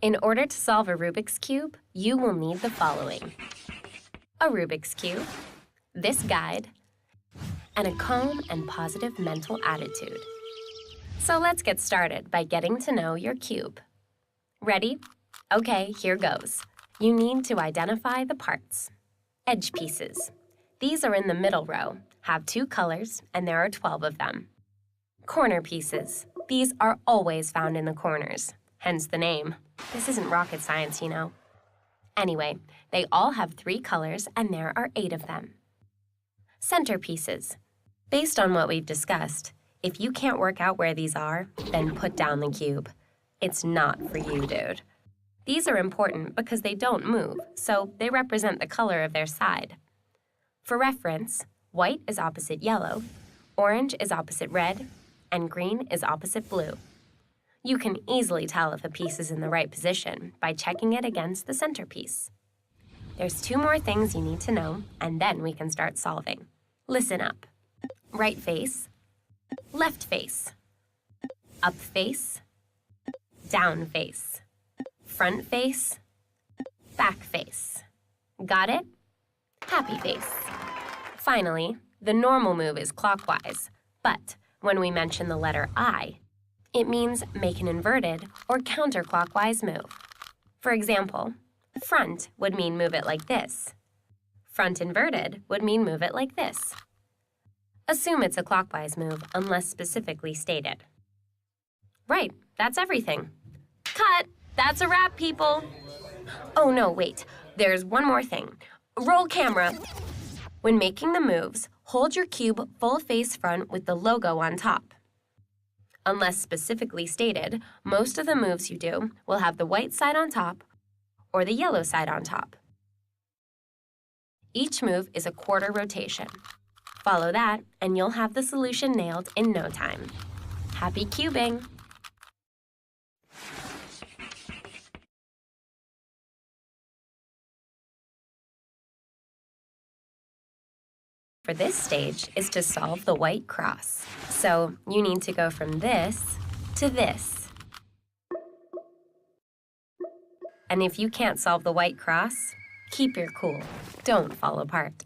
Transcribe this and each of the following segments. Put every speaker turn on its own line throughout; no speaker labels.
In order to solve a Rubik's Cube, you will need the following: a Rubik's Cube, this guide, and a calm and positive mental attitude. So let's get started by getting to know your cube. Ready? Okay, here goes. You need to identify the parts. Edge pieces. These are in the middle row, have 2 colors, and there are 12 of them. Corner pieces. These are always found in the corners, hence the name. This isn't rocket science, you know. Anyway, they all have 3 colors, and there are 8 of them. Center pieces. Based on what we've discussed, if you can't work out where these are, then put down the cube. It's not for you, dude. These are important because they don't move, so they represent the color of their side. For reference, white is opposite yellow, orange is opposite red, and green is opposite blue. You can easily tell if a piece is in the right position by checking it against the centerpiece. There's 2 more things you need to know, and then we can start solving. Listen up. Right face, left face, up face, down face, front face, back face. Got it? Happy face. Finally, the normal move is clockwise, but when we mention the letter I, it means make an inverted or counterclockwise move. For example, front would mean move it like this. Front inverted would mean move it like this. Assume it's a clockwise move unless specifically stated. Right, that's everything. Cut! That's a wrap, people! Oh no, wait. There's one more thing. Roll camera. When making the moves, hold your cube full face front with the logo on top. Unless specifically stated, most of the moves you do will have the white side on top or the yellow side on top. Each move is a quarter rotation. Follow that, and you'll have the solution nailed in no time. Happy cubing! For this stage is to solve the white cross. So you need to go from this to this. And if you can't solve the white cross, keep your cool. Don't fall apart.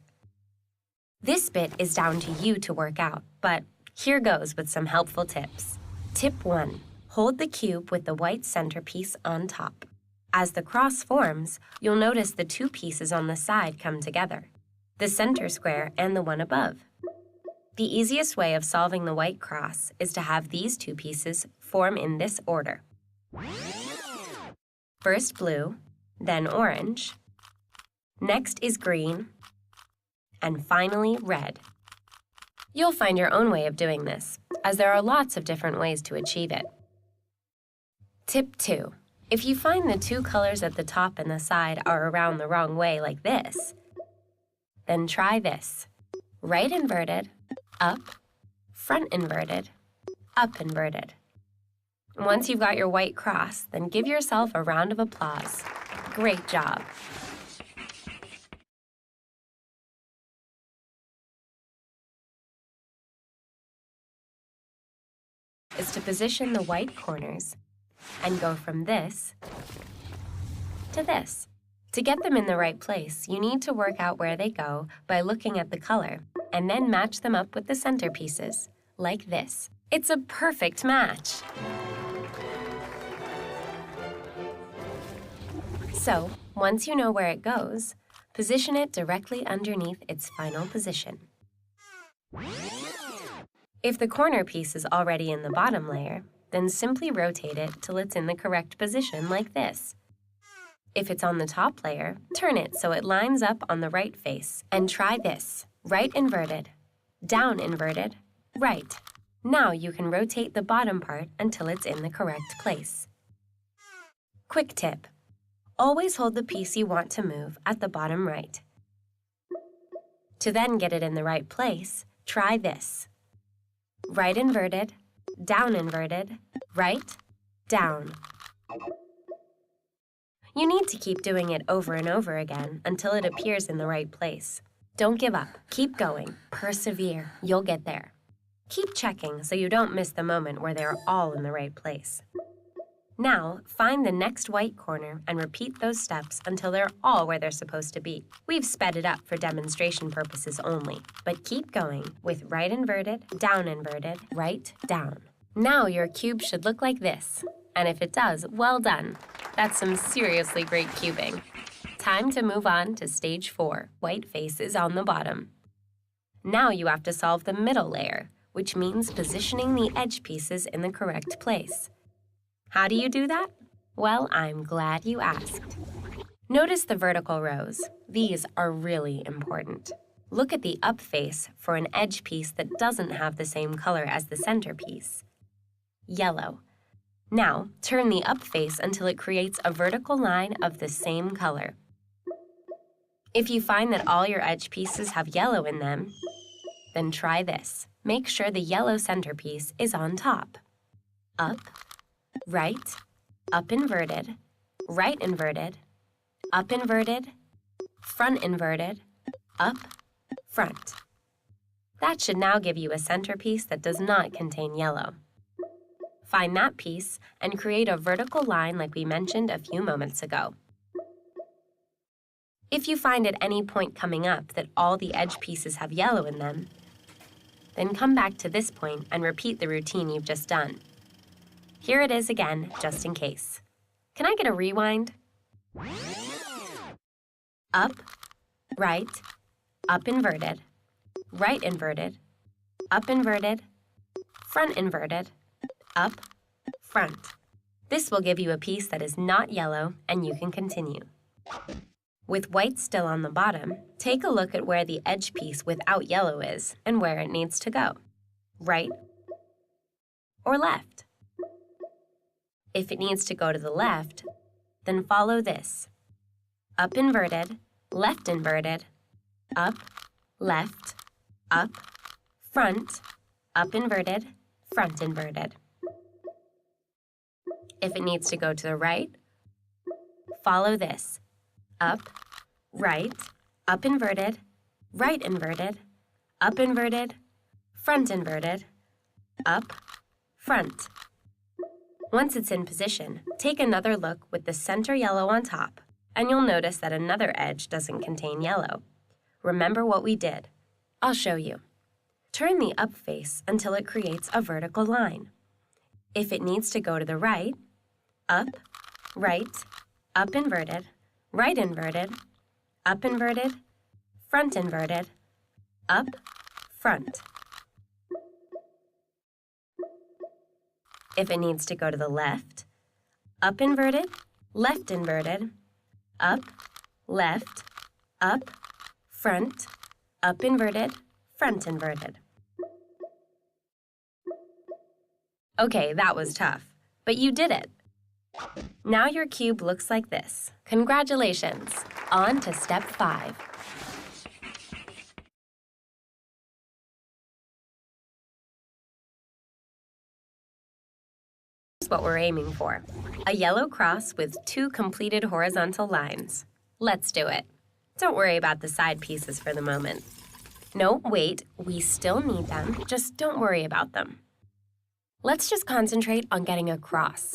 This bit is down to you to work out, but here goes with some helpful tips. Tip 1. Hold the cube with the white centerpiece on top. As the cross forms, you'll notice the 2 pieces on the side come together, the center square and the one above. The easiest way of solving the white cross is to have these 2 pieces form in this order. First blue, then orange. Next is green, and finally red. You'll find your own way of doing this, as there are lots of different ways to achieve it. Tip 2. If you find the 2 colors at the top and the side are around the wrong way like this, then try this. Right inverted, up, front inverted, up inverted. Once you've got your white cross, then give yourself a round of applause. Great job! Is to position the white corners and go from this to this. To get them in the right place, you need to work out where they go by looking at the color and then match them up with the center pieces, like this. It's a perfect match! So, once you know where it goes, position it directly underneath its final position. If the corner piece is already in the bottom layer, then simply rotate it till it's in the correct position like this. If it's on the top layer, turn it so it lines up on the right face. And try this. Right inverted, down inverted, right. Now you can rotate the bottom part until it's in the correct place. Quick tip. Always hold the piece you want to move at the bottom right. To then get it in the right place, try this. Right inverted, down inverted, right, down. You need to keep doing it over and over again until it appears in the right place. Don't give up. Keep going. Persevere. You'll get there. Keep checking so you don't miss the moment where they're all in the right place. Now, find the next white corner and repeat those steps until they're all where they're supposed to be. We've sped it up for demonstration purposes only, but keep going with right inverted, right, down. Now your cube should look like this, and if it does, well done. That's some seriously great cubing. Time to move on to stage 4, white faces on the bottom. Now you have to solve the middle layer, which means positioning the edge pieces in the correct place. How do you do that? Well, I'm glad you asked. Notice the vertical rows. These are really important. Look at the up face for an edge piece that doesn't have the same color as the center piece. Yellow. Now, turn the up face until it creates a vertical line of the same color. If you find that all your edge pieces have yellow in them, then try this. Make sure the yellow centerpiece is on top. Up, right, up inverted, right inverted, up inverted, front inverted, up, front. That should now give you a centerpiece that does not contain yellow. Find that piece and create a vertical line like we mentioned a few moments ago. If you find at any point coming up that all the edge pieces have yellow in them, then come back to this point and repeat the routine you've just done. Here it is again, just in case. Can I get a rewind? Up, right, up inverted, right inverted, up inverted, front inverted, up, front. This will give you a piece that is not yellow, and you can continue. With white still on the bottom, take a look at where the edge piece without yellow is and where it needs to go. Right or left? If it needs to go to the left, then follow this. Up inverted, left inverted, up, left, up, front, up inverted, front inverted. If it needs to go to the right, follow this. Up, right, up inverted, right inverted, up inverted, front inverted, up, front. Once it's in position, take another look with the center yellow on top, and you'll notice that another edge doesn't contain yellow. Remember what we did. I'll show you. Turn the up face until it creates a vertical line. If it needs to go to the right, up inverted, right inverted, up inverted, front inverted, up, front. If it needs to go to the left, up inverted, left inverted, up, left, up, front, up inverted, front inverted. Okay, that was tough, but you did it. Now your cube looks like this. Congratulations! On to step 5. Here's what we're aiming for. A yellow cross with 2 completed horizontal lines. Let's do it. Don't worry about the side pieces for the moment. No, wait, we still need them, just don't worry about them. Let's just concentrate on getting a cross.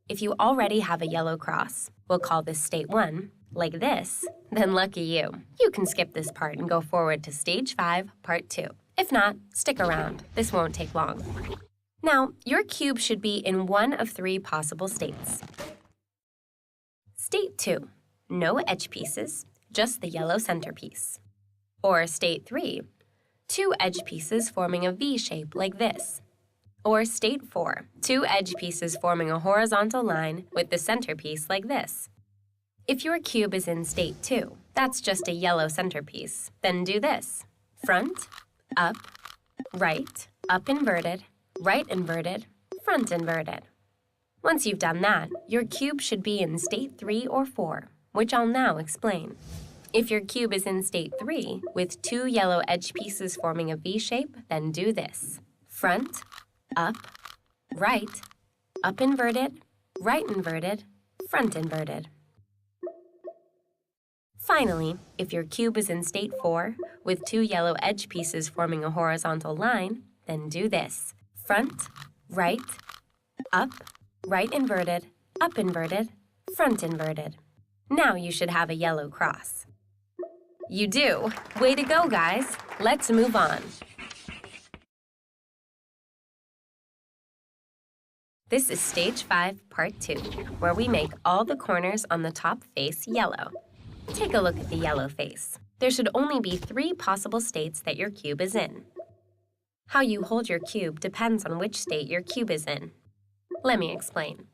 If you already have a yellow cross, we'll call this state 1, like this, then lucky you. You can skip this part and go forward to stage 5, part 2. If not, stick around. This won't take long. Now, your cube should be in one of 3 possible states. State 2, no edge pieces, just the yellow centerpiece. Or state 3, 2 edge pieces forming a V shape like this. Or state 4, 2 edge pieces forming a horizontal line with the centerpiece like this. If your cube is in state 2, that's just a yellow centerpiece, then do this. Front, up inverted, right inverted, front inverted. Once you've done that, your cube should be in state 3 or 4, which I'll now explain. If your cube is in state 3, with 2 yellow edge pieces forming a V shape, then do this. Front, up inverted, right inverted, front inverted. Finally, if your cube is in state 4, with 2 yellow edge pieces forming a horizontal line, then do this. Front, up, right inverted, up inverted, front inverted. Now you should have a yellow cross. You do! Way to go, guys! Let's move on. This is Stage 5, Part 2, where we make all the corners on the top face yellow. Take a look at the yellow face. There should only be 3 possible states that your cube is in. How you hold your cube depends on which state your cube is in. Let me explain.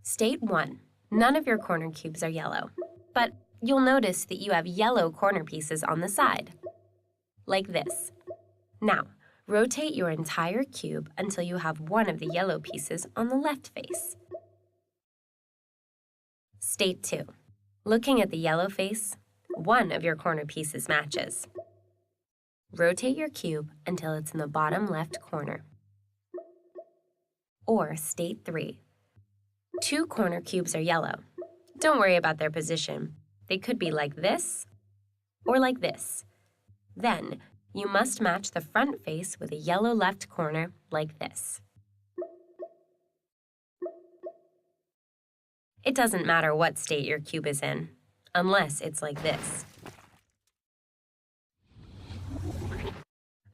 State 1. None of your corner cubes are yellow, but you'll notice that you have yellow corner pieces on the side, like this. Now, rotate your entire cube until you have one of the yellow pieces on the left face. State 2. Looking at the yellow face, one of your corner pieces matches. Rotate your cube until it's in the bottom left corner. Or State 3. 2 corner cubes are yellow. Don't worry about their position. They could be like this or like this. Then, you must match the front face with a yellow left corner like this. It doesn't matter what state your cube is in, unless it's like this.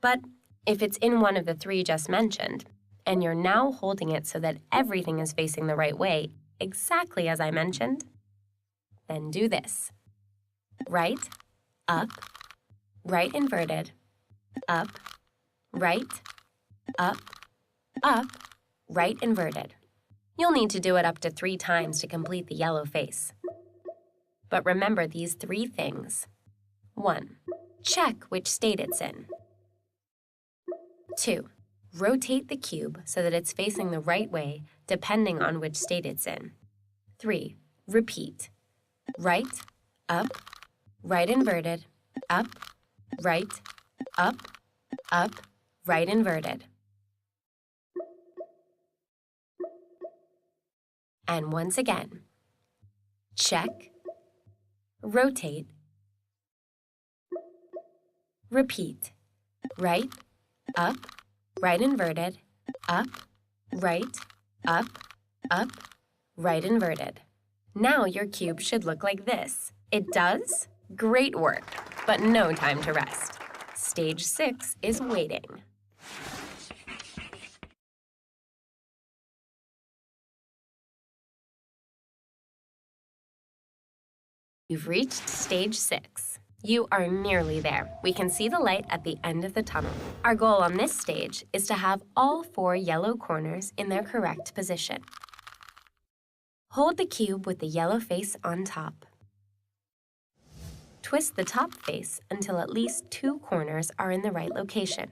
But if it's in one of the 3 just mentioned, and you're now holding it so that everything is facing the right way, exactly as I mentioned, then do this. Right, up, right inverted, up, right, up, right inverted. You'll need to do it up to 3 times to complete the yellow face. But remember these 3 things. 1. Check which state it's in. 2. Rotate the cube so that it's facing the right way, depending on which state it's in. 3. Repeat. Right, up, right inverted, up, right, up, right inverted. And once again, check, rotate, repeat, right, up, right inverted, up, right, inverted. Now your cube should look like this. It does? Great work, but no time to rest. Stage 6 is waiting. You've reached Stage 6. You are nearly there. We can see the light at the end of the tunnel. Our goal on this stage is to have all 4 yellow corners in their correct position. Hold the cube with the yellow face on top. Twist the top face until at least 2 corners are in the right location.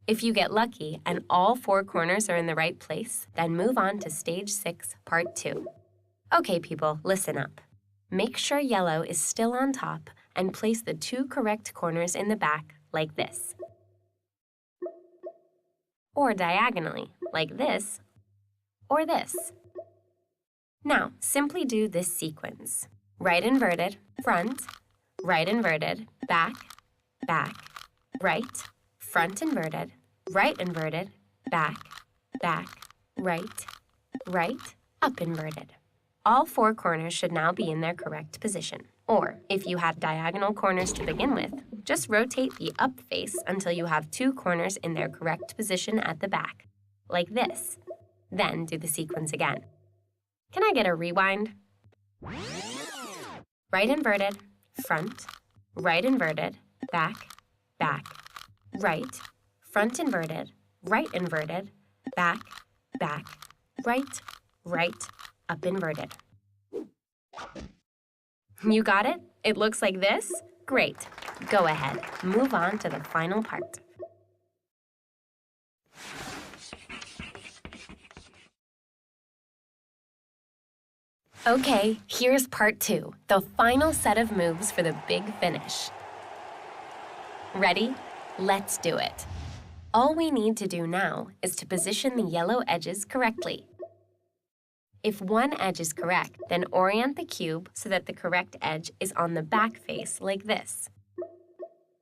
If you get lucky and all 4 corners are in the right place, then move on to Stage 6, Part 2. Okay, people, listen up. Make sure yellow is still on top and place the 2 correct corners in the back like this. Or diagonally, like this or this. Now, simply do this sequence. Right inverted, front, right inverted, back, right, front inverted, right inverted, back, right, up inverted. All 4 corners should now be in their correct position. Or, if you had diagonal corners to begin with, just rotate the up face until you have 2 corners in their correct position at the back, like this. Then do the sequence again. Can I get a rewind? Right inverted, front, right inverted, back, right, front inverted, right inverted, back, right, up inverted. You got it? It looks like this? Great. Go ahead. Move on to the final part. Okay, here's part 2, the final set of moves for the big finish. Ready? Let's do it. All we need to do now is to position the yellow edges correctly. If one edge is correct, then orient the cube so that the correct edge is on the back face like this.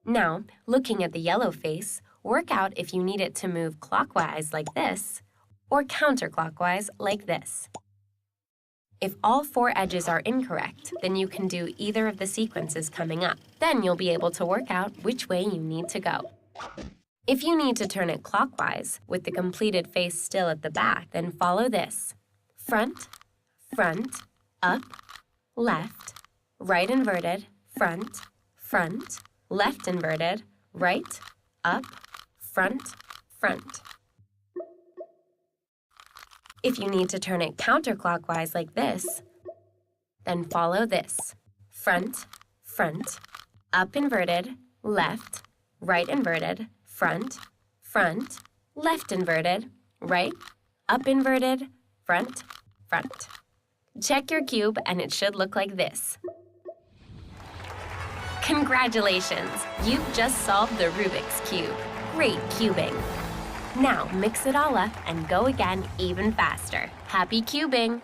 Now, looking at the yellow face, work out if you need it to move clockwise like this or counterclockwise like this. If all 4 edges are incorrect, then you can do either of the sequences coming up. Then you'll be able to work out which way you need to go. If you need to turn it clockwise, with the completed face still at the back, then follow this. Front, front, up, left, right inverted, front, front, left inverted, right, up, front, front. If you need to turn it counterclockwise like this, then follow this. Front, front, up inverted, left, right inverted, front, front, left inverted, right, up inverted, front, front. Check your cube and it should look like this. Congratulations! You've just solved the Rubik's Cube. Great cubing! Now mix it all up and go again even faster. Happy cubing!